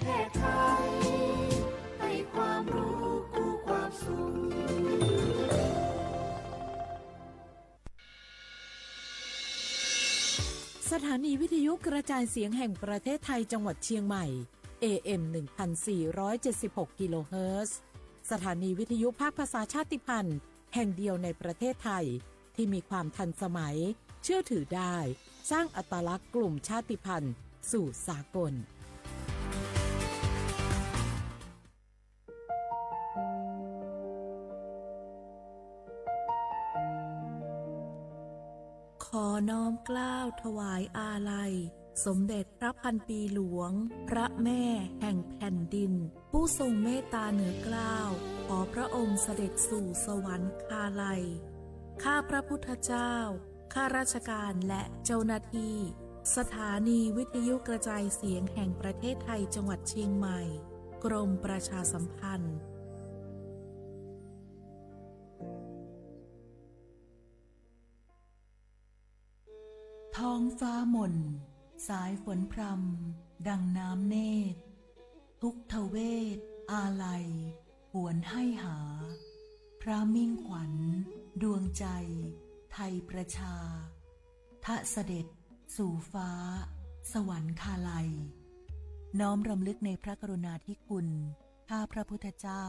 เทศไทยให้ความรู้คู่ความสุขสถานีวิทยุกระจายเสียงแห่งประเทศไทยจังหวัดเชียงใหม่ AM 1476 กิโลเฮิรตซ์สถานีวิทยุภาคภาษาชาติพันธุ์แห่งเดียวในประเทศไทยที่มีความทันสมัยเชื่อถือได้สร้างอัตลักษณ์กลุ่มชาติพันธุ์สู่สากลขอน้อมเกล้าถวายอาลัยสมเด็จพระพันปีหลวงพระแม่แห่งแผ่นดินผู้ทรงเมตตาเหนือเกล้าขอพระองค์เสด็จสู่สวรรคาลัยข้าพระพุทธเจ้าข้าราชการและเจ้าหน้าที่สถานีวิทยุกระจายเสียงแห่งประเทศไทยจังหวัดเชียงใหม่กรมประชาสัมพันธ์ท้องฟ้ามนสายฝนพรำดังน้ำเนตรทุกทเวทอาลัยหวนให้หาพระมิ่งขวัญดวงใจไทยประชาทะเสด็จสู่ฟ้าสวรรคาลัยน้อมรำลึกในพระกรุณาธิคุณข้าพระพุทธเจ้า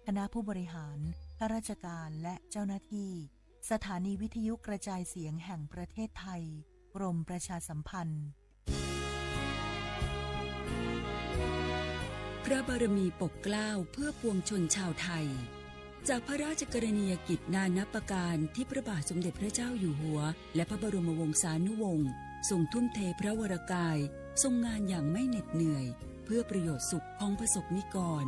คณะผู้บริหารข้าราชการและเจ้าหน้าที่สถานีวิทยุกระจายเสียงแห่งประเทศไทยกรมประชาสัมพันธ์พระบารมีปกเกล้าเพื่อปวงชนชาวไทยจากพระราชกรณียกิจนานับประการที่พระบาทสมเด็จพระเจ้าอยู่หัวและพระบรมวงศานุวงศ์ทรงทุ่มเทพระวรกายทรงงานอย่างไม่เหน็ดเหนื่อยเพื่อประโยชน์สุขของประสบนิกร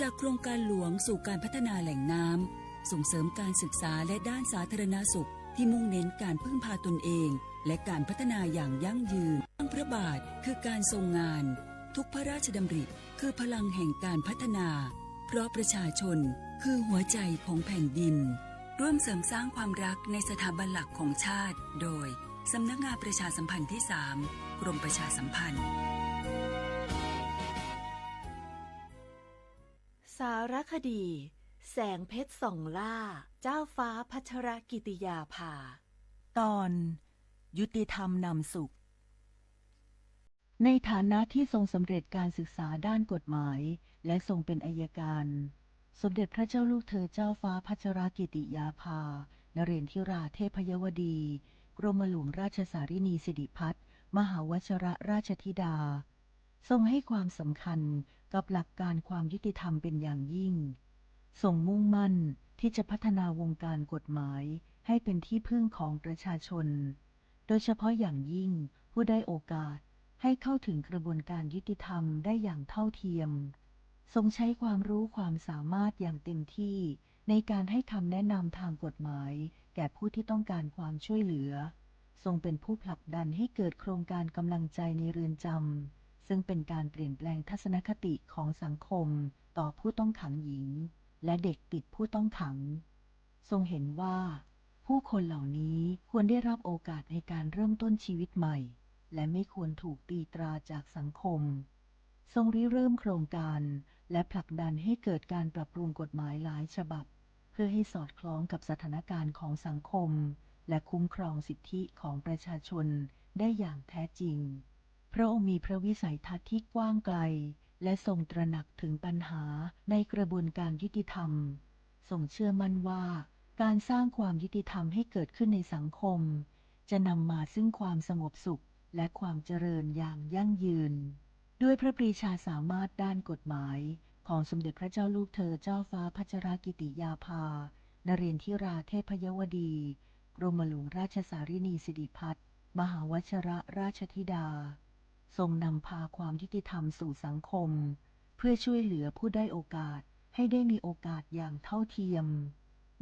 จากโครงการหลวงสู่การพัฒนาแหล่งน้ำส่งเสริมการศึกษาและด้านสาธารณสุขที่มุ่งเน้นการพึ่งพาตนเองและการพัฒนาอย่างยั่งยืนตั้งพระบาทคือการทรงงานทุกพระราชดำริคือพลังแห่งการพัฒนาเพราะประชาชนคือหัวใจของแผ่นดินร่วมเสริมสร้างความรักในสถาบันหลักของชาติโดยสำนักงานประชาสัมพันธ์ที่ 3 กรมประชาสัมพันธ์สารคดีแสงเพชรส่องล่าเจ้าฟ้าพัชรกิติยาภาตอนยุติธรรมนำสุขในฐานะที่ทรงสำเร็จการศึกษาด้านกฎหมายและทรงเป็นอัยการสมเด็จพระเจ้าลูกเธอเจ้าฟ้าพัชรกิติยาภานเรนทิราเทพยวดีกรมหลวงราชสารินีสิริพัฒน์มหาวชรราชธิดาทรงให้ความสำคัญกับหลักการความยุติธรรมเป็นอย่างยิ่งทรงมุ่งมั่นที่จะพัฒนาวงการกฎหมายให้เป็นที่พึ่งของประชาชนโดยเฉพาะอย่างยิ่งผู้ได้โอกาสให้เข้าถึงกระบวนการยุติธรรมได้อย่างเท่าเทียมทรงใช้ความรู้ความสามารถอย่างเต็มที่ในการให้คำแนะนำทางกฎหมายแก่ผู้ที่ต้องการความช่วยเหลือทรงเป็นผู้ผลักดันให้เกิดโครงการกำลังใจในเรือนจำซึ่งเป็นการเปลี่ยนแปลงทัศนคติของสังคมต่อผู้ต้องขังหญิงและเด็กติดผู้ต้องขังทรงเห็นว่าผู้คนเหล่านี้ควรได้รับโอกาสในการเริ่มต้นชีวิตใหม่และไม่ควรถูกตีตราจากสังคมทรงริเริ่มโครงการและผลักดันให้เกิดการปรับปรุงกฎหมายหลายฉบับเพื่อให้สอดคล้องกับสถานการณ์ของสังคมและคุ้มครองสิทธิของประชาชนได้อย่างแท้จริงพระองค์มีพระวิสัยทัศน์ที่กว้างไกลและทรงตระหนักถึงปัญหาในกระบวนการยุติธรรมทรงเชื่อมั่นว่าการสร้างความยุติธรรมให้เกิดขึ้นในสังคมจะนำมาซึ่งความสงบสุขและความเจริญอย่างยั่งยืนด้วยพระปรีชาสามารถด้านกฎหมายของสมเด็จพระเจ้าลูกเธอเจ้าฟ้าพัชรกิติยาภานเรนทิราเทพยวดีกรมหลวงราชสารินีสิริพัฒน์มหาวชรราชธิดาทรงนำพาความยุติธรรมสู่สังคมเพื่อช่วยเหลือผู้ได้โอกาสให้ได้มีโอกาสอย่างเท่าเทียม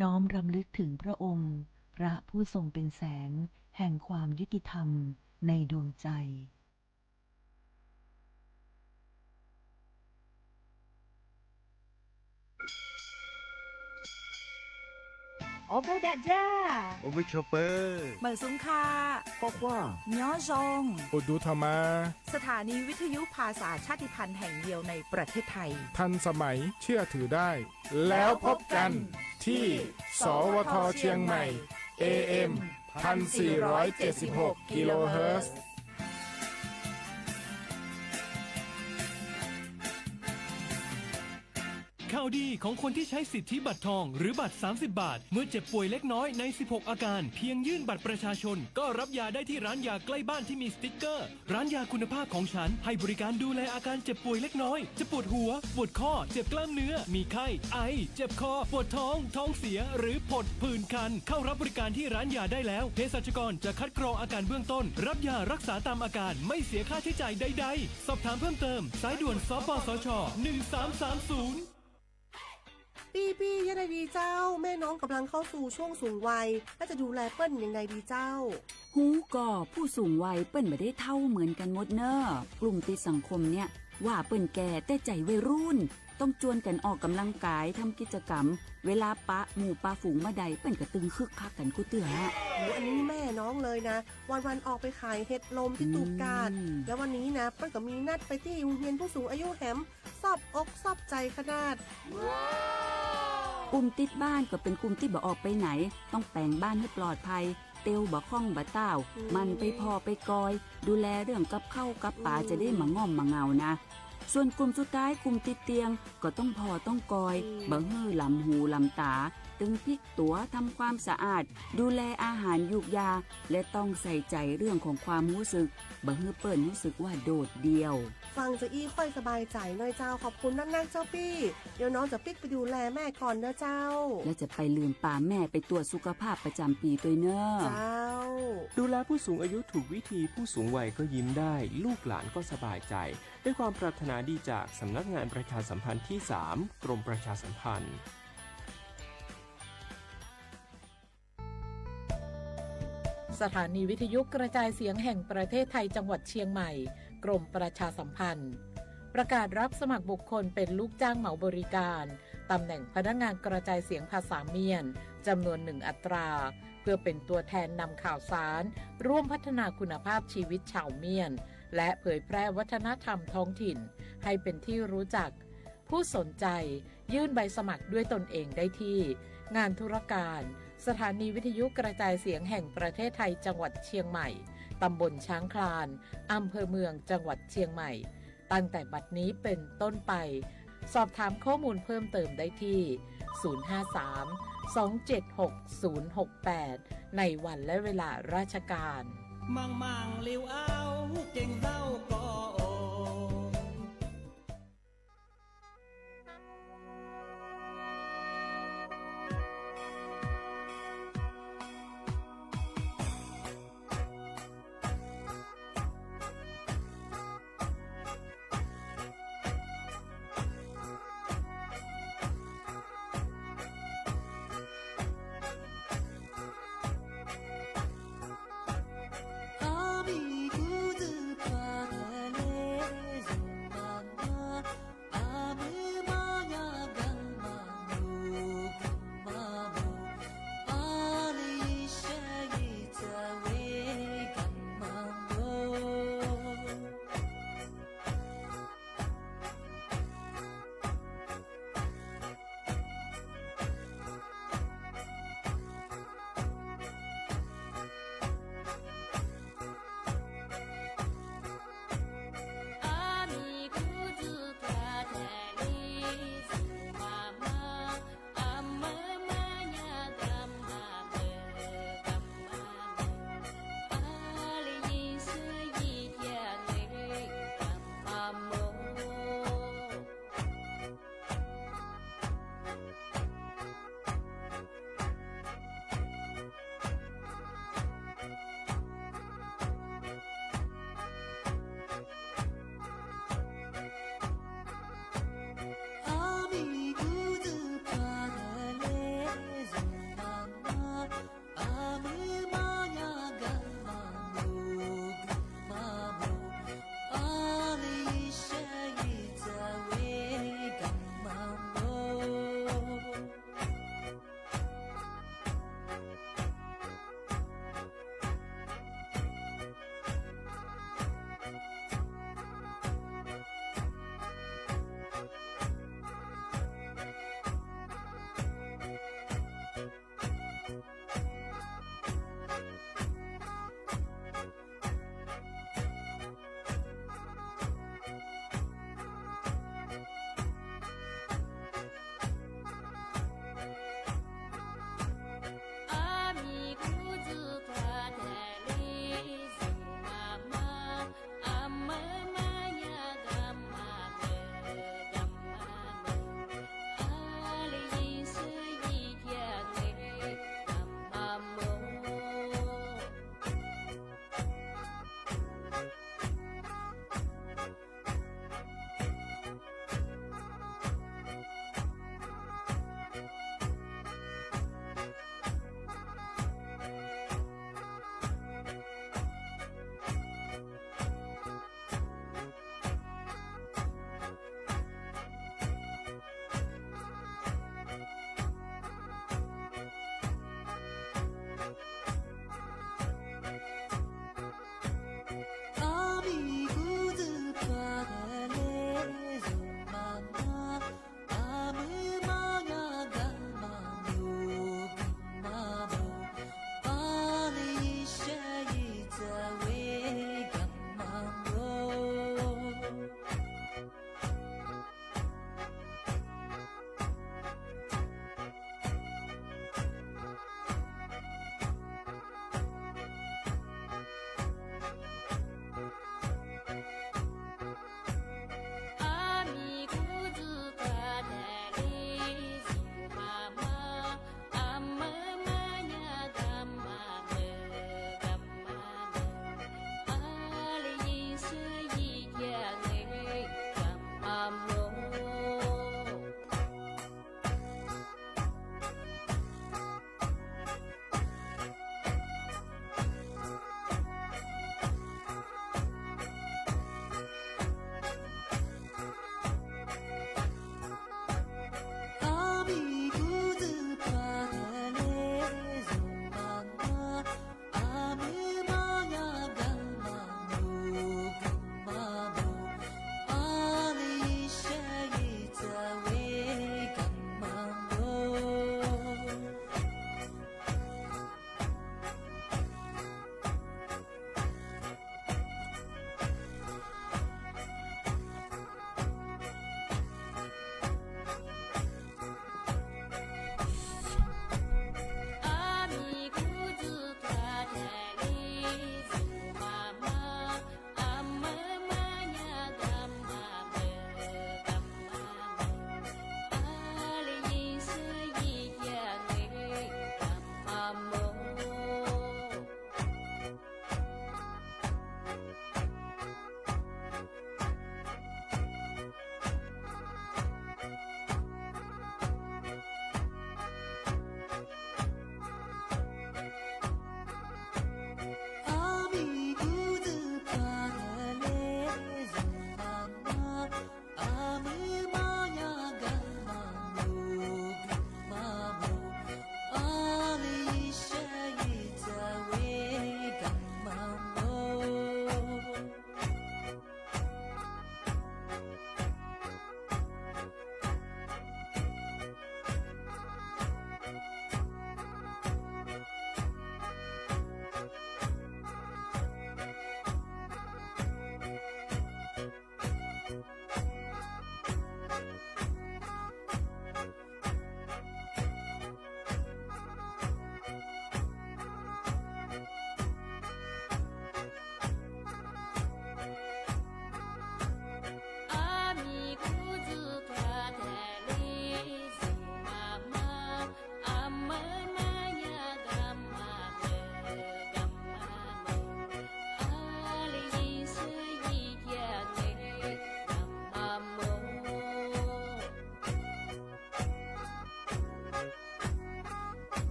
น้อมรำลึกถึงพระองค์พระผู้ทรงเป็นแสงแห่งความยุติธรรมในดวงใจ我不打架，我不ชอปเปอร์ เหมือนซุ้งคา กว่า เนาะซง อุดุธรรมา สถานีวิทยุภาษาชาติพันธุ์แห่งเดียวในประเทศไทย ทันสมัยเชื่อถือได้ แล้วพบกันที่ สวทเชียงใหม่ AM 1476 กิโลเฮิรตซ์ ข่าวดีของคนที่ใช้สิทธิบัตรทองหรือบัตร 30 บาท เมื่อเจ็บป่วยเล็กน้อยใน 16 อาการเพียงยื่นบัตรประชาชนก็รับยาได้ที่ร้านยาใกล้บ้านที่มีสติ๊กเกอร์ ร้านยาคุณภาพของฉันให้บริการดูแลอาการเจ็บป่วยเล็กน้อยจะปวดหัวปวดข้อเจ็บกล้ามเนื้อมีไข้ไอเจ็บคอปวดท้องท้องเสียหรือผดผื่นคันเข้ารับบริการที่ร้านยาได้แล้วเภสัชกรจะคัดกรองอาการเบื้องต้นรับยารักษาตามอาการไม่เสียค่าใช้จ่ายใดๆสอบถามเพิ่มเติมสายด่วนสปสช1330ปี้ยังไงดีเจ้าแม่น้องกำลังเข้าสู่ช่วงสูงวัยและจะดูแลเปิ้ลยังไงดีเจ้า หูก่อผู้สูงวัยเปิ้นไม่ได้เท่าเหมือนกันหมดเนอะกลุ่มติดสังคมเนี่ยว่าเปิ้นแก่แต่ใจวัยรุ่นต้องจวนกันออกกำลังกายทำกิจกรรมเวลาปะหมู่ปะฝูงมาใดเปิ้นก็ตึงคึกคักกันกูเตือฮะ โหอันนี้แม่น้องเลยนะวันออกไปขายเห็ดลมที่ตูบกาดแล้ววันนี้นะเปิ้ลก็มีนัดไปที่โรงเรียนผู้สูงอายุแหมซอบอกซอบใจขนาดกลุ่มติดบ้านก็เป็นกลุ่มที่บ่ออกไปไหนต้องแต่งบ้านให้ปลอดภัยเตียวบ่ข้องบ่เต้ามันไปพอไปกอยดูแลเรื่องกับข้าวกับป่าจะได้มาง่อมมาเงานะส่วนกลุ่มสุดท้ายกลุ่มติดเตียงก็ต้องพอต้องกอยบ่ฮื้อลำหูลำตาตึงพลิกตัวทำความสะอาดดูแลอาหารยุกยาและต้องใส่ใจเรื่องของความรู้สึกบ่ฮื้อเปิ้นรู้สึกว่าโดดเดี่ยวฟังจะอี้ค่อยสบายใจหน่อยเจ้าขอบคุณนักๆเจ้าปี้เดี๋ยวน้องจะปิ๊กไปดูแลแม่ก่อนนะเจ้าและจะไปลืมป่าแม่ไปตรวจสุขภาพประจำปีตัวเนอะเจ้าดูแลผู้สูงอายุถูกวิธีผู้สูงวัยก็ยิ้มได้ลูกหลานก็สบายใจด้วยความปรารถนาดีจากสำนักงานประชาสัมพันธ์ที่ 3 กรมประชาสัมพันธ์สถานีวิทยุกระจายเสียงแห่งประเทศไทยจังหวัดเชียงใหม่กรมประชาสัมพันธ์ประกาศรับสมัครบุคคลเป็นลูกจ้างเหมาบริการตำแหน่งพนักงานกระจายเสียงภาษาเมียนจำนวน1 อัตราเพื่อเป็นตัวแทนนำข่าวสารร่วมพัฒนาคุณภาพชีวิตชาวเมียนและเผยแพร่วัฒนธรรมท้องถิ่นให้เป็นที่รู้จักผู้สนใจยื่นใบสมัครด้วยตนเองได้ที่งานธุรการสถานีวิทยุกระจายเสียงแห่งประเทศไทยจังหวัดเชียงใหม่ตำบลช้างคลานอำเภอเมืองจังหวัดเชียงใหม่ตั้งแต่บัดนี้เป็นต้นไปสอบถามข้อมูลเพิ่มเติมได้ที่ 053-276-068 ในวันและเวลาราชการมังเลี้ยวเอาเก่งเศร้าก็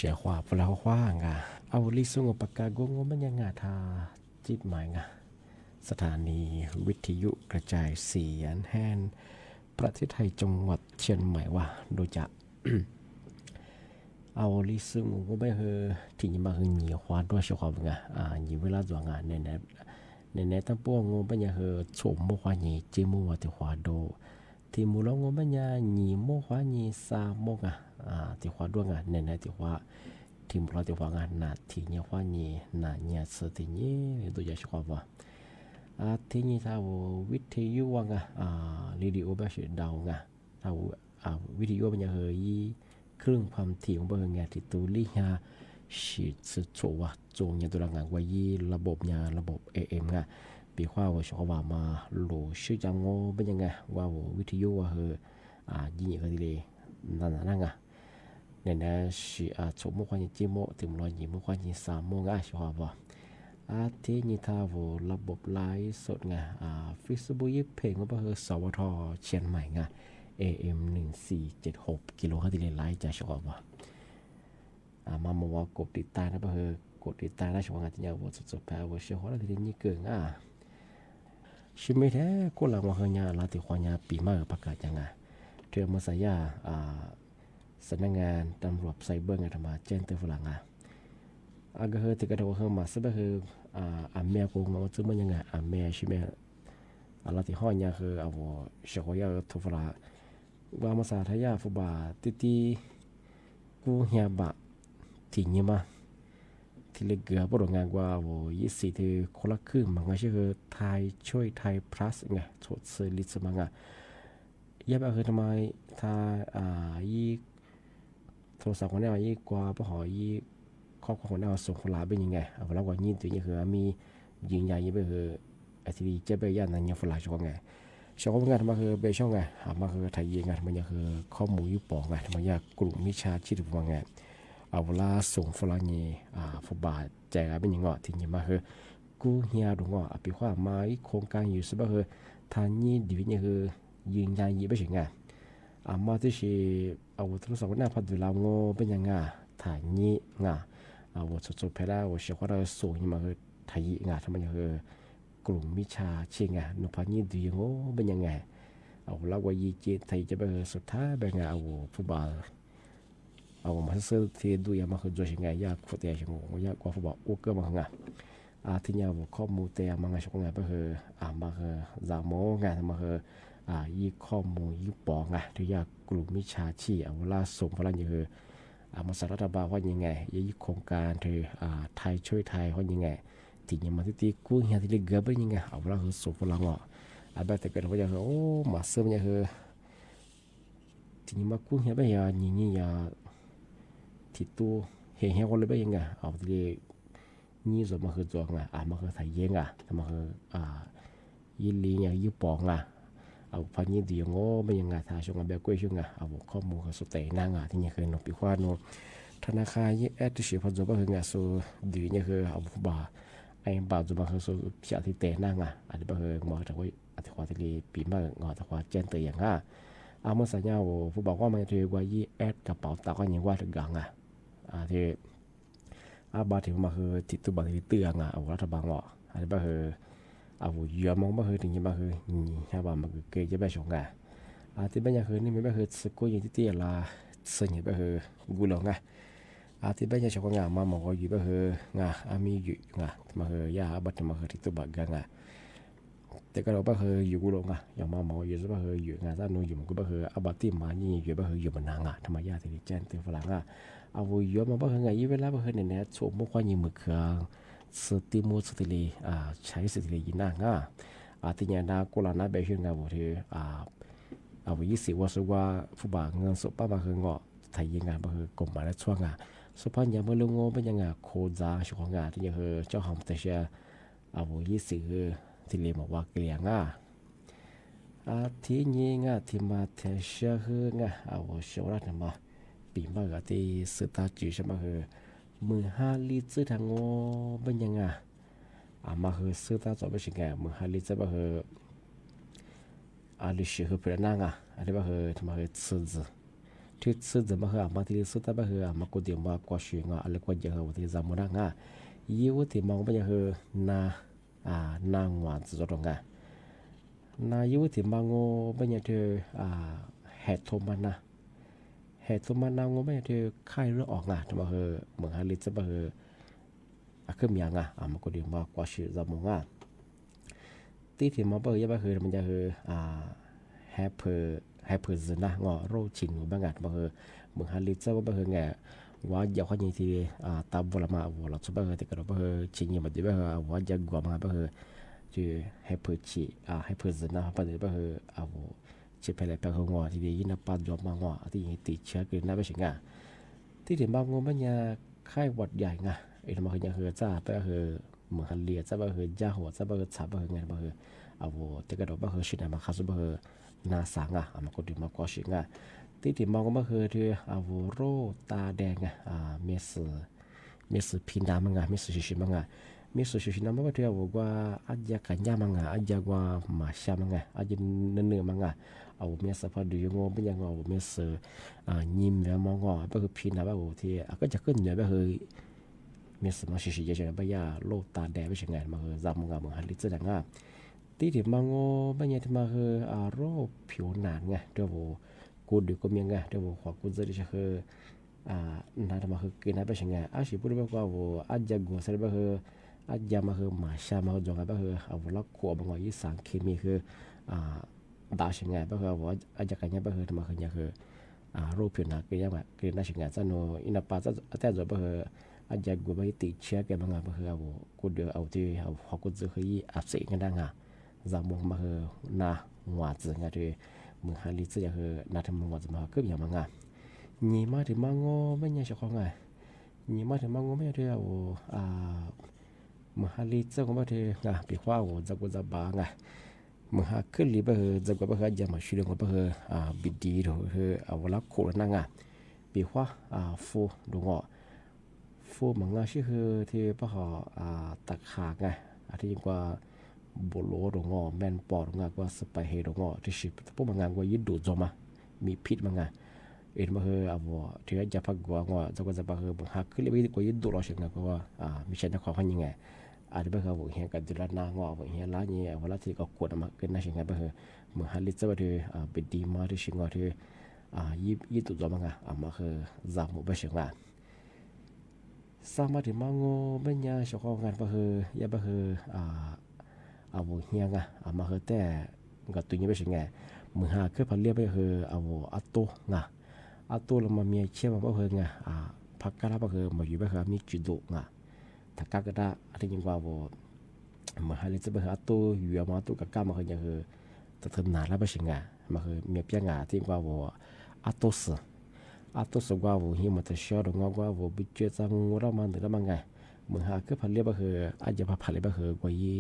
写话不了话啊เอาลิซุงปากกากงมันยังงาทาจิตหมายงาสถานีวิทยุกระจายเสียงแห่งประเทศไทยจังหวัดเชียงใหม่ว่าโดยจะ เอาลิซุงก็ไม่เคยที่จะมาคือหนีควาด้วยเฉพาะงาหนีเวลาตัวงานในตั้งพวกงงปัญญาคือโฉมโมควาหนีจิมูว่าที่ควาโดที่มูลงงปัญญาหนีโมควาหนีซาโมงที่ควาด้วยงานในที่ควาทีมเราที่ว่างานนาที่เนี่ยว่านี่นาเนี่ยสตินี่ดูจะชอบว่าที่นี่ถ้าวิทยุว่างเรดิโอแบบเสียงดาวถ้าวิทยุมันจะเฮยเครื่องความถี่ของเบอร์ที่ตัวลิฮาสิสุดโฉว่าจงเนี่ยตัวงานว่าระบบเนี่ยระบบ AM ปีว่าว่าชอบว่ามาโหลชื่อจังโง่เป็นยังไงว่าวิทยุว่าเฮยิ่งเฮดีเลยนั่นเนี่ยสิโฉมควานี่จิโมถึงรอยยิ้มควานี่3โมงชอบว่าที่นี่ถ้าระบบไลฟ์สดFacebook เพลงก็คือสวทเชียงใหม่AM 1476กิโลเฮิรตซ์ไลฟ์จะชอบว่ามาว่ากดติดตามนะก็คือกดติดตามได้ชอบงานที่ยาวสุดๆแปลว่าเชื่อว่าที่นี่เกินชิไม่แท้ก็หลังว่าเฮียลาติควานี่ปีมาประกาศยังเตรียมมาใส่ยาสำนักงานตำรวจไซเบอร์ธรรมะแจ้งเตือนฝรั่งก็คือที่กระทำมาซึ่งก็คือเมียกูงงซึ่งมันยังไงเมียใช่ไหมอะไรที่ห้อยเนี่ยคือเฉพาะยาทุฝรั่งว่ามาสาธยาฟุบาที่กูเฮียบะที่นี่มาที่เล็กเกือบปรงานว่า20ที่คนละครึ่งมันก็คือไทยช่วยไทย plus ไงโฉดเซลิสมังยับคือทำไมถ้าโทรศัพท์คนนี้ยี่กว่าพอยี่ข้อความคนนี้ส่งคนลาเป็นยังไงแล้วก็ยิ่งตัวนี้คือมียิงใหญ่ยี่ไปคือไอ้ที่เจ็บไปยันนั่นยังฝรั่งช่องไงช่องงานทำไมคือเบช่องไงมาคือไทยยิงไงทำไมยังคือข้อมูลยุบปองไงทำไมยังกลุ่มมิชาชีพว่าไงเวลาส่งฝรั่งนี่ฟุตบาทแจกเป็นยังไงที่นี่มาคือกูเฮียดูว่าปีว่ามาโครงการอยู่ซึ่งก็คือทางนี้ดีวิเนี่ยคือยิงใหญ่ยี่ไปถึงไงมาที่สิโทรศัพท์หน้าพัดดูลาวงอเป็นยังไงถ่ายนี้สุดๆไปแล้วเชื่อว่าเราส่งมาคือถ่ายทำไมคือกลุ่มมิชาเชียงนุพันนี้ดีงอเป็นยังไงแล้วว่ายีเจไทยจะไปสุดท้ายเป็นไงฟุตบอลมาซื้อที่ดูยามาคือจะยังไงยากฟุตเตะยังงยากกว่าฟุตบอลอุกเกอร์มาไงที่เนี่ยข้อมูลเตะมาไงช่วงไงก็คือมาคือจามงไงมาคือยี่ข้อมูลยี่ปองที่ยากกลุ่มมิชาชีพเวลาส่งพลังยังคือมาสารรัฐบาลว่ายังไงยี่โครงการที่ไทยช่วยไทยว่ายังไงที่ยังมาที่กู้เฮียที่เล็กเกือบยังไงเวลาคือส่งพลังแบบแต่เกิดว่าอย่างโอ้มาเสริมยังคือที่นี่มากู้เฮียไปอย่างนี้อย่างที่ตัวเฮียคนเลยไปยังไงที่นี่ส่วนมาคือตัวมาคือไทยยังมาคือยี่ลีอย่างยี่ปองพันยี่ดีงอเป็นยังไงถ้าช่วงแบบกุ้ยช่วงข้อมูลเขาสุดแต่นั่งที่นี่คือหนุ่มปีควานธนาคารยี่แอดที่เสียพันจุบันคืองสูดีนี่คือผู้บ่าไอ้บ่าวจุบันคือสูเสียที่แต่นั่งอันนี้ก็คือหมอแต่ว่าอันที่ความที่ปีมากงอแต่ความแจ้งเตือนเมื่อสัญญาผู้บ่าวว่ามันถือว่ายี่แอดกระเป๋าตาก็ยังว่าถึงกังที่บาที่มาคือติดตัวบัตรที่เตือนรัฐบาลอันนี้ก็คือเยอะมองมาคือถึงยังมาคือใช่ป่ะมันคือเกยจะไปชงที่บ้านยังคือนี่ไม่คือสกุลยังที่ตีละส่วนใหญ่ก็คือกูหลงที่บ้านยังชงมาหมออยู่ก็คือมีอยู่มาคือยาบัตรมาคือที่ตัวบัตรกันแต่ก็เราก็คืออยู่กูหลงอย่างมาหมออยู่ก็คืออยู่ด้านนู้นอยู่มันก็คือบัตรที่มานี่อยู่ก็คืออยู่บนนางทำไมยาที่แจ้งตัวฝรั่งเยอะมาก็คือไงยี่เวลาก็คือเนี่ยโฉมมุกความยิ่งมือเครื่องสติมูสติลีใช้สติลียินที่เนี่ยนากุลานาเบชิงที่20ว่าสุว่าฟุบะเงินสุป้ามาคือเงาะไทยยังมาคือกลมมาแล้วช่วงสุพรรณยังไม่ลงงเป็นยังโคจาช่วงที่ยังคือเจ้าหอมแต่เชีย20ที่เรียกว่าเกลียงที่นี่ที่มาแต่เชียคือเชียวรัฐมาปีมากที่สุดท้ายจุดใช่ไหมคือมือ5 ลิตรทางโง่เป็นยังไงมาคือซื้อตาจอบไปชิงไงมือ5 ลิตรก็คือลิชิคือเปลี่ยนนั่งอันนี้ก็คือทำไมคือซื้อ ที่ซื้อจะมาเหอะมาที่ซื้อแต่มาเหอะมากูเดียวมากว่าเชียงอ่ะอะไรกว่าเยอะที่จำมันง่ะยี่วุฒิมองไปยังเหอะนางหวานสุดตรงอ่ะนายี่วุฒิมองไปยังเธอเหตุโทมันนะเหตุโทมันนางไปยังเธอไข้เลือดออกอ่ะจะมาเหอะเหมือนฮาริจะมาเหอะขึ้นยังอ่ะมากูเดียวมากว่าเชียงจำมันง่ะที่ที่มาเบอร์ยังมาเหอะมันจะเหอะแฮปเปอร์นะงอโรชินบางอย่างบางเมืองฮาริซาบางแง่ว่าอยากให้ยินทีตาบลามาวัวเราชอบบางแต่ก็บางชินยังมันจะบางว่าอยากกว่าบางจะแฮปเปอร์ชีแฮปเปอร์นะบางทีบางจะไปเลยบางงอที่ดียินปัจจุบันงอที่ติดเชื้อกันน่าเป็นสิ่งอ่ะที่ถึงบางงบางอย่างไข้หวัดใหญ่ไงไอ้ทำไมยังจ้าไปเมืองฮาริซาบางจ้าหัวจ้าบางชาบางไงบางแต่ก็บางชินมาข้าสุบางนาสังมาก็ดีมากกว่าชิงที่มองก็มาคือที่โรตาแดงเมสพินดามังเมสชิชิมังเมสชิชินามันก็ที่ว่าอาจจะกันยามังอาจจะว่ามาชามังอาจจะเนื้อมังเมสพอดีงอเป็นยังเมสยิมแล้วมองก็คือพินดาที่ก็จะขึ้นเนี่ยก็คือเมสมาชิชิจะไปยาโรตาแดงไปชิงไงมาคือจำมังมันฮันลิซดังที่ที่มังบางอย่างที่มาคือโรคผิวหนังไงเดี๋ยวกูดูก็มีไงเดี๋ยวขวากูจะได้ใช้คือน่าจะมาคือกินอะไรไปใช่ไงสิพูดแบบว่าอาจจะกูใส่แบบอาจจะมาคือมาชามาคือจงแบบลักขวบบางอย่างยี่สารเคมีคือด่าใช่ไงแบบอาจจะกันยังแบบมาคือเนี่ยคือโรคผิวหนังกินยังแบบกินได้ใช่ไงจะโนอินาปาจะแต่จะแบบอาจจะกูไปติดเชื้อกันบางอย่างแบบกูเดี๋ยวที่ขวากูจะคืออับเสียกันได้ไงจำมองมาคือนาหัวจึงไงที่เมืองฮาริซจะคือนาทำหัวจะมาเกือบอย่างมังนี่มาถึงมังไม่ยังจะของไงนี่มาถึงมังไม่ยังที่เมืองฮาริซก็ไม่ที่ปีขว้าจะกูจะบ้าไงเมืองฮาขึ้นลีไปจะกูไปจะมาช่วยกูไปบิดดีหรือเวลาโคตรนั่งปีขว้าฟูดูงฟูมังชื่อที่ป้าตักขาไงที่ยิ่งกว่าโบโลดงอแมนปอดงากว่าสไปเฮดงอที่ชิปพวกมังงานว่ายึดดูดจอมามีพิษมังงานมาที่จะพักกว่างอจะก็จะพักบังคับขึ้นเลยว่ายึดดูดเราเช่นกันก็ว่ามีเช่นนักข่าวเขายังไงอาจจะเป็นเขาเห็นกันจุดละนางอเห็นร้านนี้เวลาที่ก็กดมาเกินน่าเช่นกันเมื่อฮันลิซว่าที่เป็นดีมาที่ชิงว่าที่ยึดดูดจอมังงานมาคือจำหมดไปเช่นกันสามารถที่มังงไม่ยากเฉพาะงานไปยาไปเฮียงมาคือแต่กับตัวนี้ไปใช่ไงมือหาคือพันเรียบไปคืออัตโตอัตโตเรามามีเชื่อมาคือไงพักกะลาไปคือมาอยู่ไปคือมีจุดดุถ้ากะกะได้อะไรอย่างว่ามาหาเลยจะไปคืออัตโตอยู่มาอัตโตกะกะมาคืออย่างคือจะทำนานแล้วไปใช่ไงมาคือมีเพียงที่ว่าอัตโตสว่าเฮียมันจะเชื่อตรงว่าบิเจจังเรามันหรือมันไงเมืองหาคือพันเรียบก็คืออาจจะพันเรียบก็คือกว่ายี่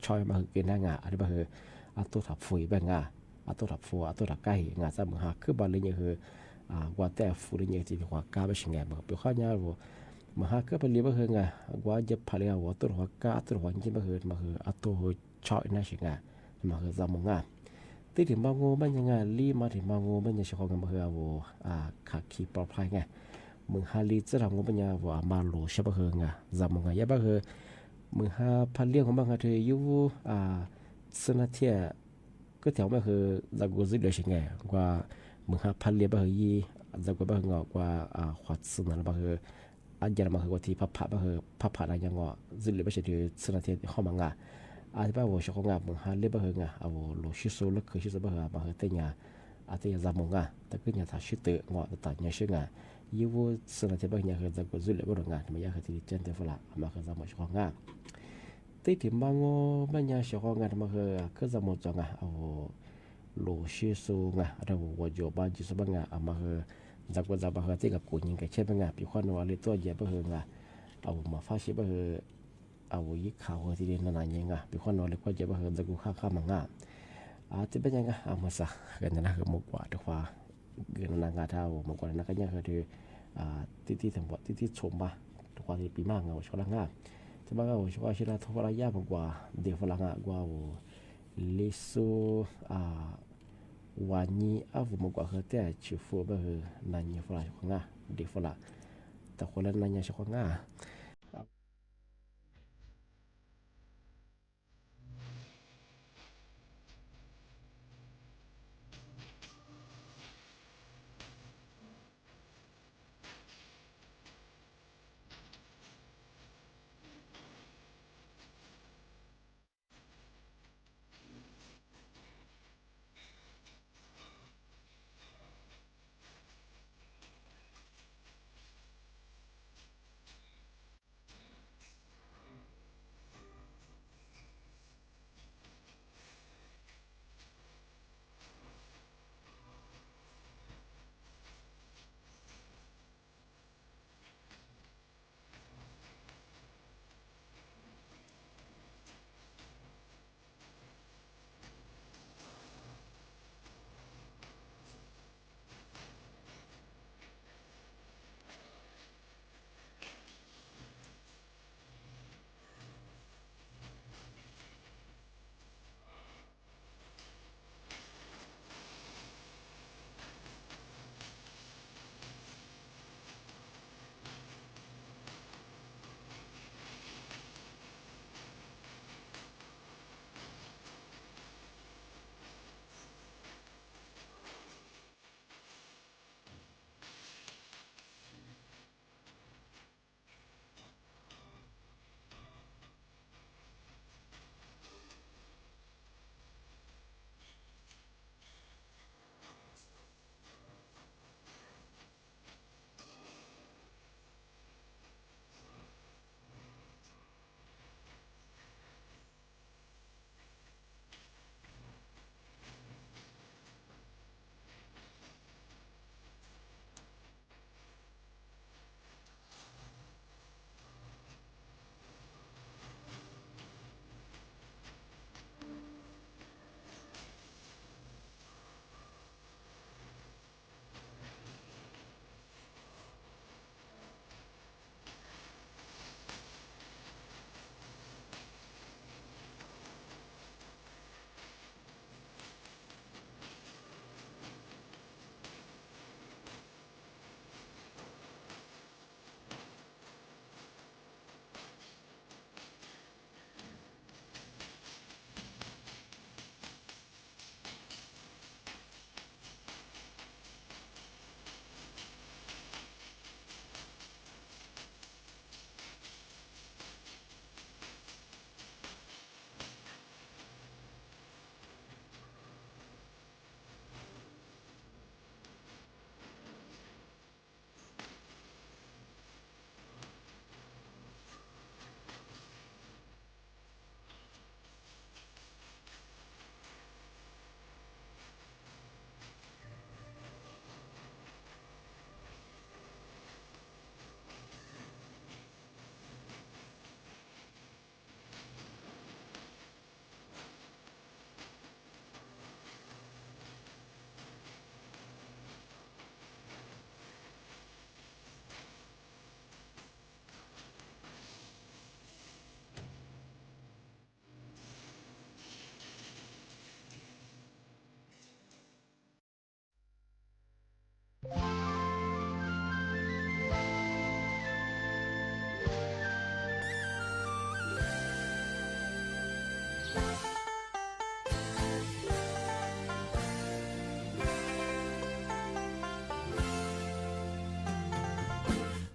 ชอยมาคือเกินหน้างาอะไรก็คือตัวถับฟุยแบบงาตัวถับฟัวตัวถับใกล้งาจะเมืองหาคือบางเรื่องคือกว่าแต่ฟุยเนี่ยที่หัวกาไปชิงไงมันเป็นข้อนี้ว่าเมืองหาคือพันเรียบก็คืองากว่าจะพันเรียบว่าตัวหัวกาตัวหัวจริงก็คือมันคือตัวชอยน่าชิงไงมันคือจำมึงที่ถึงบางโง่มันยังไงรีมาถึงบางโง่มันยังเฉพาะกันมันคือขาดขีปลอดภัยไงเมืองฮาริจะทำงบปัญญาว่ามาโลใช่ปะเฮงจำมึงไงยับปะเฮเมืองฮาพันเลี้ยงของบางฮาเธออยู่สนาเทียก็แถวมาคือจากกูซิเลยใช่ไงกว่าเมืองฮาพันเลี้ยงปะเฮยี่จากกูปะเฮงกว่าขวัญสนาปะเฮอันยันมาคือกว่าที่พับปะเฮพับผ่านอะไรยังซิเลยไม่ใช่ที่สนาเทียเข้ามังอาจจะว่าเฉพาะงานเมืองฮาเลี้ยงปะเฮโลชิโซลักคือชิโซปะเฮมาเฮเตียอาจจะจำมึงแต่ก็ยังถ้าชิเตะแต่ยังชื่อยูวูสนาที่บางอย่างคือจะกุศลบริงานไม่อยากให้ที่เจนเทฟละมาคือจะหมดช่องงานที่ที่บางบางอย่างช่องงานมาคือจะหมดจังโลชิสูงเราวัจจุบันจิตบางอย่างมาคือจะกุศลบางที่กับกุญยังกับเช่นบางอย่างพิจารณาว่าเรื่องตัวเยอะบางมาฟ้าชิบางยิ่งข่าวที่เรียนนานยังพิจารณาเรื่องตัวเยอะบางจะกุข้ามบางอย่างที่บางอย่างมาสักกันนะคือมุกว่าทุกว่าเกินนางาเท่าบางคนนักการคือที่ทั้งหมดที่ชมมาทุกวันที่ปีมากเงาชลังงาจะบ้าเอาชว่าชิลาทวารายาบกว่าเดี๋ยวฝรั่งกว่าลิซู วันนี้อาวุมกว่าเขาแต่ชิฟูแบบนันยฟลาชของง่าเด็กฟลาแต่คนละนันยชของง่า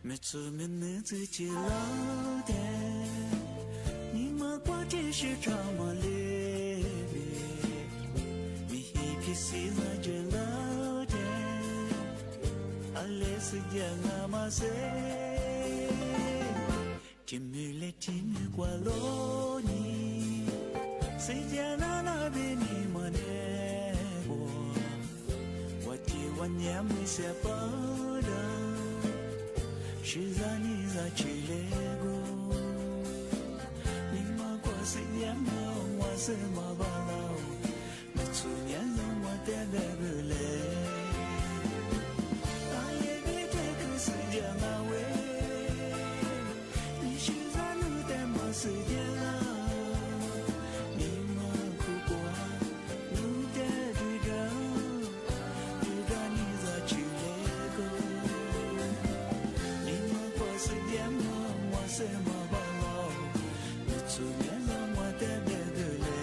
没出门能自己老的，你莫过这是这么累的，你一批喜欢着老的，阿来是讲阿妈谁，今日来今日过路你，谁家那边你莫呢过，我今晚也没下班的。是让你在去那个，你马过是年嘛，我是马巴老，没出年让我带那个来，阿爷给这个世界安慰，你是在路带马世界啦，你马苦过，路带对着。sema balao Mitsunya na mwate begule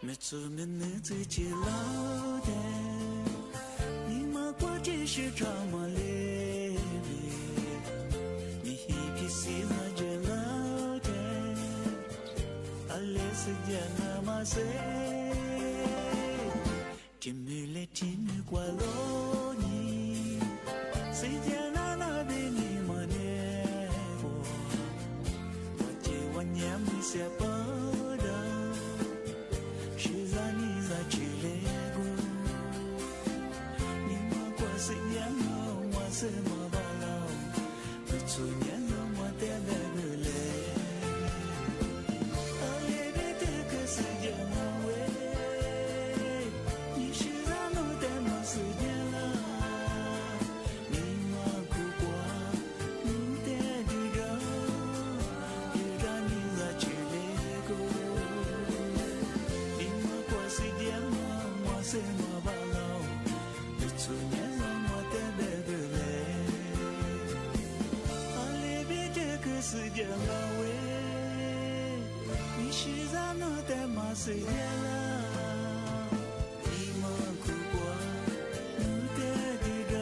Mitsumin ni自己老的你妈过这是这么累你一批喜欢这老的阿列斯加那么谁今日来今日过了你谁家那那边你们呢我这我年没些不sema balao Mitsunya na mwate begule Alebe teke sejana we Nishira no tema sejana Nima kukwa nute diga Ira niza chilego Nima kwa sejana mwa sema balao Mitsunya na mwate begule是这个味，你是咱们的马谁了？你们苦过，你的地个，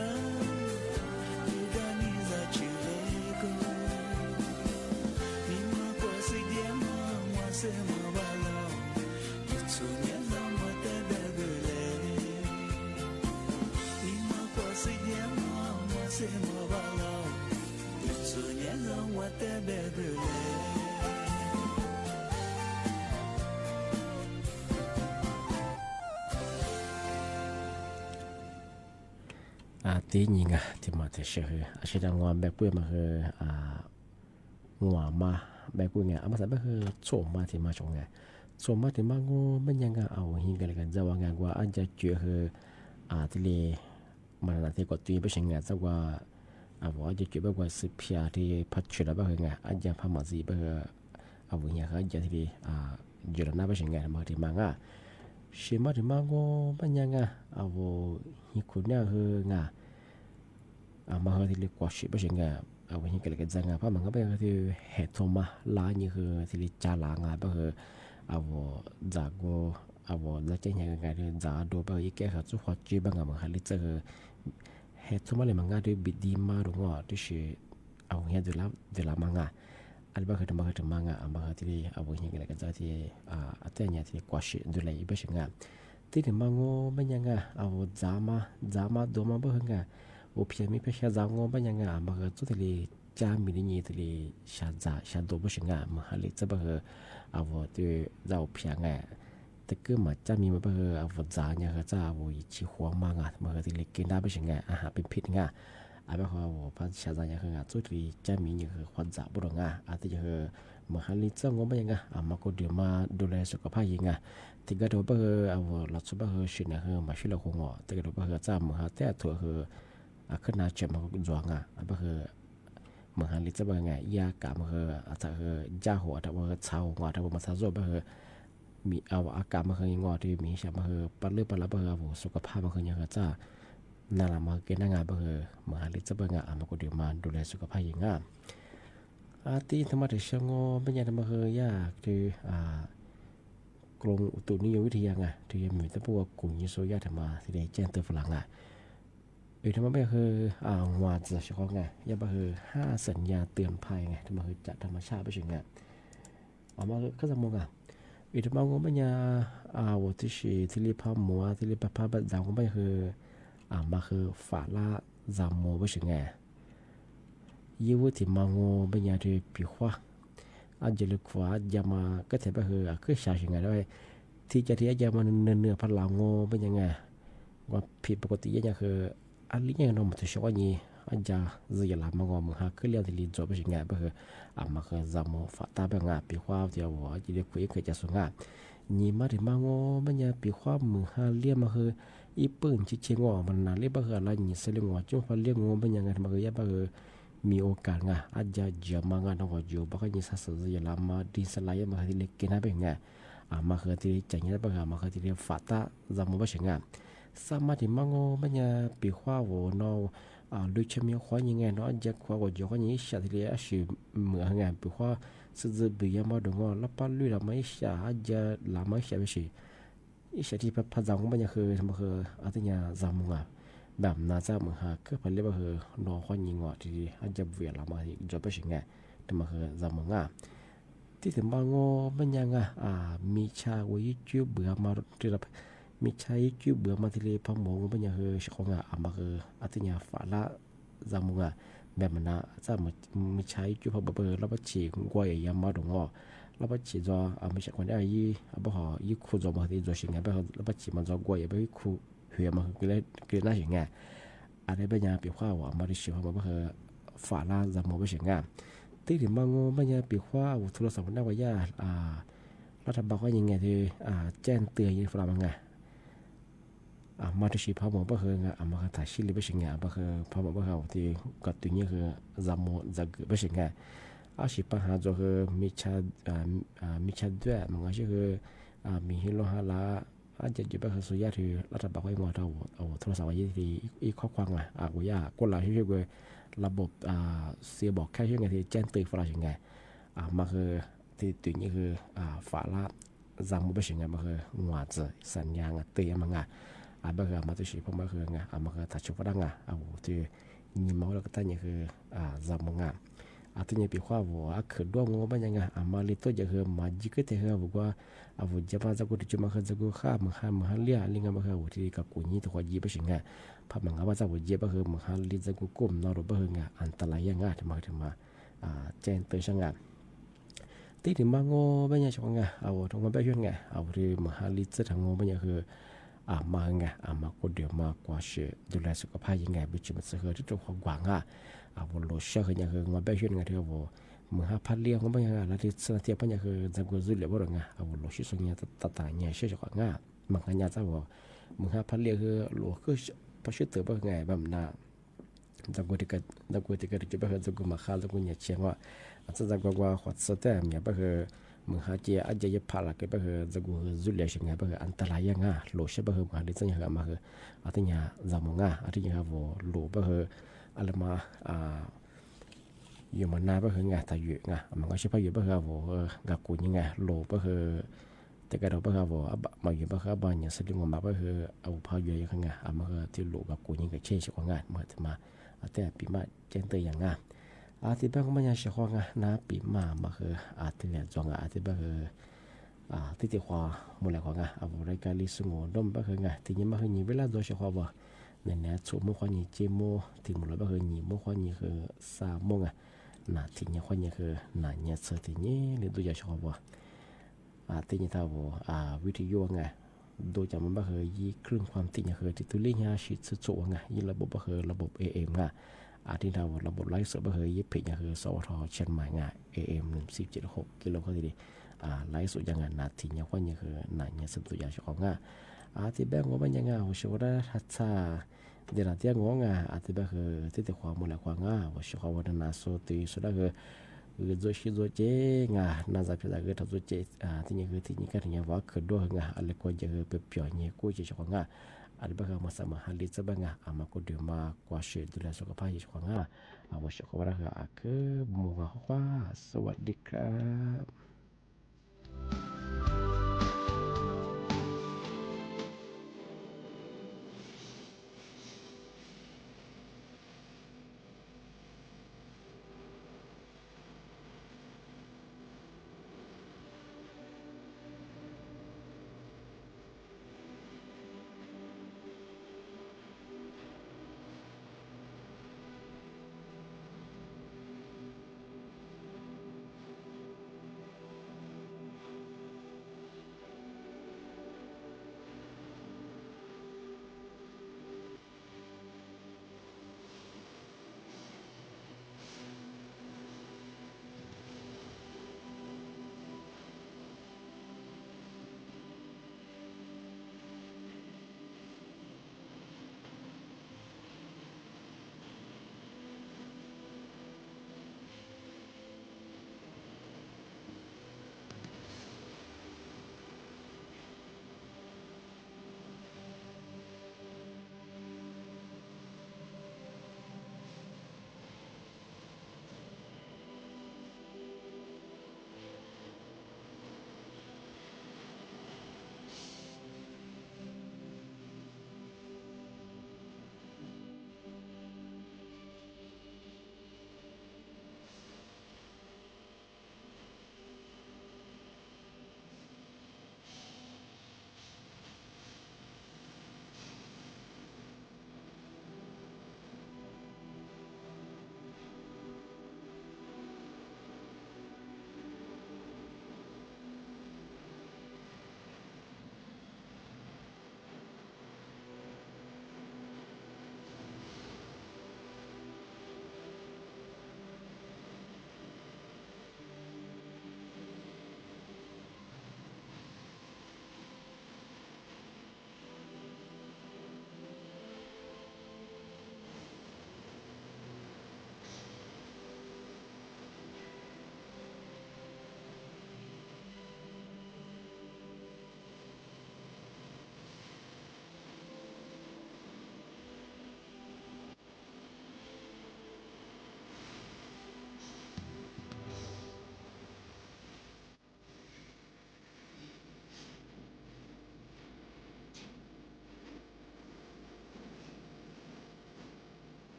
你的你在去那个，你们过是点嘛，我是嘛巴老，你出年让我的那个嘞，你们过是点嘛，我是嘛巴老。让我的那个人tí nhìn thì mà thì sẽ đang ngoan bé quê mà ngoa mà bé quê nghe mà sao bé chỗ mà thì mà trong nghe chỗ mà thì mà ngô bên nhà ao hình cái cái giao ngang qua anhจะchuyện thì lì mà là thì có tùy bên nhà giao qua vợจะchuyệnว่าสิพิอาที่พัชระบ้างไงอาจจะพามาซีบ้างเนี่ยเขาจะที่อยู่ในนั้นบ้างไงมาที่มังชิมาที่มังก็บ้านยังหิคนเนี่ยคืองมาที่เรียกว่าชิบ้างไงหิกันเลยกันจังพามังก็ไปที่เหตุมาล้านนี่คือที่เรียกจ่าล้างบ้างจากก็แล้วจะยังไงที่จ่าดูบ้างอีกแค่เขาจุดหัวจีบ้างมันเขาเรียกจะเหตุมาเลยมังด้วยบิดดีมาดูว่าที่ชื่อเนี่ยดูละมังอันบ้าคือทำมาคือทำมังมาคือที่เนี่ยกันเลยกันจะที่แต่เนี่ยที่กว่าชิดูเลยบ้างที่ถึงมังบ้านยังจามาดูมาบ้างเพียงมีเพียงจางบ้านยังมาคือจุดที่จามีนี่ที่ชาดูบ้างมาหาเลยจะบ้างที่เราเพียงแต่ก็มาจะมีมาเพื่อจานเนี่ยก็จะชีหัวมังมาที่เล็กกินได้ไม่ใช่อาหารเป็นพิษแบบเขาพันชาจานเนี่ยคือจุดที่จะมีเนี่ยคือความจ่าบุรุษอาจจะคือมาหาลิจ้างงไม่ยังมาก็เดี๋ยวมาดูแลสุขภาพยังที่ก็ดูเพื่อเราสุขภาพสิ่งเนี่ยคือมาช่วยเราคงแต่ก็ดูเพื่อจะมาหาแต่ตัวคือขึ้นหน้าเจ็บมาก็จวงแบบคือมาหาลิจ้างไงยากะมาคืออาจจะคือจ้าหัวแต่ว่าเช้าหัวแต่ว่ามาซาโซ่แบบคือมีอากาศมาคือง่ที่มีใช่มาคือปัดเลือดปัดละแบบสุขภาพมาคือยังจะน่าละมาเกินงานแบบคือมาหาลิจ้างมาก็เดี๋ยวมาดูแลสุขภาพยังที่ธรรมะที่เชื่องเป็นยังมาคือยากที่กรมอุตุนิยมวิทยาที่มีแต่พวกกลุ่มยิโซยาธรรมะที่ได้แจ้งเตือนฝรั่งธรรมะไม่คือว่าจะเฉพาะยาแบบคือ5สัญญาเตือนภัยธรรมะคือจากธรรมชาติไปถึงมาก็จะมองธรรมะก็ไม่ยาว่าที่รีพามัวที่รีพาบัดจางก็ไม่คือมาคือฝาละจามโมไปถึงยี่วุฒิมังโง่เป็นยาที่ผิวว่าอาจจะลึกว่าจะมาก็แต่แบบคือชาชิงไงด้วยที่จะที่จะมาเนื้อพลังโง่เป็นยังไงว่าผิดปกติยังคืออันนี้ยังนมตัวชวนี้อาจจะจะลามังโง่มึงหาคือเลี้ยงที่ลิ้นจบเป็นยังไงแบบมาคือจามโมฝาตาเป็นงาผิวว่าที่ว่าจะเรียกคุยเคยจะสูง你妈的妈我们家比花门哈练嘛和一本去切我มันน่ะเรียกบ่คือละนี่สิเรียกว่าจุพอเรียก我เป็นยังไงมันก็อย่าบ่คือมีโอกาสอ่ะอาจจะเจอมางานต้องก็อยู่บ่ก็นี่ซะซะอย่าละมาดิสลายมาที่เล็กกินนะเป็นไงมาคือที่จังเนี่ยบ่มาคือที่ฝาตาจำบ่ใช่งานสามารถที่มังมันจะปีขวาโวเนาะลุชมีขวายังไงเนาะจะขวาก็จะขวานี้ชาที่เรียกชื่อเหมือนไงปีขวาสุดๆบียามาดงแล้วปลุยละไม่ชาอาจจะละไม่ชาไม่ใช่อีชาที่พัดจังมันจะคือมันคืออาทิตย์นี้จำมึงอ่ะแบบน่าจะมึงหาคือพัดเรียกว่าคือนอขวายิงอ่ะที่อาจจะเวียละมาที่จะไม่ใช่ไงแต่มันคือจำมึงอ่ะที่ถึงมังมันยังมีชาวิจูเบื่อมาที่เรามีใช้คิวเบื่อมาที่เลพมงเป็นอย่างคือชของมาคืออาทิตย์นี้ฝาละจำมึงแบบมันจะมีใช้คิวพอเบอร์แล้วก็ฉีกกล้วยยามาดงแล้วก็ฉีดไม่ใช่คนได้บ่หอยี่คู่จอมาที่จอสิ่งไงบ่แล้วก็ฉีดมันจอกล้วยไปคู่เหี่ยมาคือเลยน่าอย่างไงอะไรเป็นอย่างปีข้าวมาที่ฉีดมาคือฝาละจำมึงเป็นสิ่งไงที่ถึงมังเป็นอย่างปีข้าวโทรศัพท์น่าว่ายารัฐบาลก็ยังไงที่แจ้งเตือนยี่ฝรั่งไงมาที่ชีพผมก็คือมาถ่ายชีลิบชิงก็คือผมก็เขาที่กัดตัวนี้คือจำโมจักบชิงชีพหาจะคือมีชาด้วยมันก็คือมีฮิโลฮาลาอาจจะอยู่แบบสุยาที่รัฐบาลให้มาเอาโทรศัพท์ยี่ที่อีกข้อความกูยากคนละที่คือระบบเสียบอกแค่ที่ไงที่แจ้งเตือนฝรั่งยังไงมาคือที่ตัวนี้คือฝาละจำโมบชิงมาคือหัวใจสัญญาเตือนมันบ่คือมาตัวชีพมาคือมาคือถ้าชุบดังที่นี่มาแล้วก็ตั้งนี่คือจำมึงตัวนี้ปีขวาวัวคือดวงงบยังมาลิตัวจะคือมาจิกเตะคือว่าจะมาจะกูที่จะมาคือจะกูข้ามึงเลี้ยลิงมาคือที่กับกูนี่ตัวยีไปสิงพอมึงว่าจะกูเจ็บคือมึงลิจะกูก้มนอนบ่คืออันตรายยังถึงมาแจ้งเตือนช่างที่ถึงมาโง่บ่ยังช่างตรงมาไปช่วยที่มึงลิจะทางโง่บ่ยังคือมาไงมาคนเดียวมากกว่าเชื่อดูแลสุขภาพยังไงบิจิมันเสือที่ตัวของหวังวันโลเชื่อคือยังคือมาไปช่วยงานที่ว่ามึงหาพันเลี้ยงก็ไม่ยังแล้วที่สถานที่ปัญญาคือจะกูจุดเลี้ยงบ่หรอกวันโลชื่อส่วนนี้ต่างๆเนี่ยเชื่อจากว่ามันกันยาจะว่ามึงหาพันเลี้ยงคือโลคือพอชื่อเติบบ่ไงแบบน่ะจะกูที่จะไปคือจะกูมาข้าวจะกูเนี่ยเชียงว่าจะกูว่าขวดสเต็มเนี่ยก็คือมึงหาเจ้าอาจจะพาละก็คือจะกูจุดเลี้ยงสิ่งไงก็คืออันตรายยังโลเชื่อก็คือมันได้จะยังมาคืออันที่เนี่ยจำมึงอันที่เนี่ยว่าโลก็คืออะไรมาอยู่มันนานก็คือแต่อยู่มันก็ใช่พออยู่ก็คือว่ากับกูยังโลก็คือแต่ก็เราก็คือว่ามาอยู่ก็คือบางอย่างสิ่งมาก็คือเอาพออยู่ยังมันก็ที่โลกับกูยังก็เช่นสิ่งงานมาถึงมาแต่ปีมาเจนเตยอย่างที่บ้านก็มันยังสิ่งน้าปีมาคือที่เนี่ยจงที่บ้านคือที่ที่ว่ามูลค่ารายการลิสงอดมก็คือที่นี่มาคือนี่เวลาโดยเฉพาะว่าเนี่ยชุมควานี่เจโมที่มูลก็คือนี่มุควานี่คือสามโมงที่นี่ควานี่คือเนี่ยเสที่นี่เลยดูจะชอบว่าที่นี่ถ้าว่าวิทยุโดยจำมันก็คือยี่ครึ่งความที่นี่คือที่ตัวเลี้ยงชิดสุดยี่ระบบก็คือระบบ AM ที่เราระบบไลฟ์สดก็คือยี่ผิดคือสวทเชียงใหม่AM 1476กิโลก็ดีไลฟ์สดยังที่นี่ควานี่คือเนี่ยสุดตัวอย่างชอบที่แบงก์มันยังหัวชัวร์ทัศน์เดี๋ยวที่งงที่แบงก์ที่ความมูลค่าหัวชัวร์วันนั้นสุดที่สุดก็คือโจเจน่าจะเป็นอะไรที่โจเจที่นี่คือที่นี่ก็ที่นี่ว่าคือด้วยอะไรก็จะเป็นเปลี่ยนเนี่ยกูจะชอบอะไรแบงก์มาสมัครลิซแบงก์มาคนเดียวมากว่าเชื่อดูแลสุขภาพจะชอบหัวชัวร์คือมัวว่าสวัสดีครับ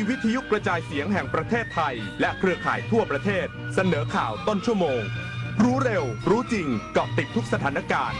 วิทยุกระจายเสียงแห่งประเทศไทยและเครือข่ายทั่วประเทศเสนอข่าวต้นชั่วโมงรู้เร็วรู้จริงเกาะติดทุกสถานการณ์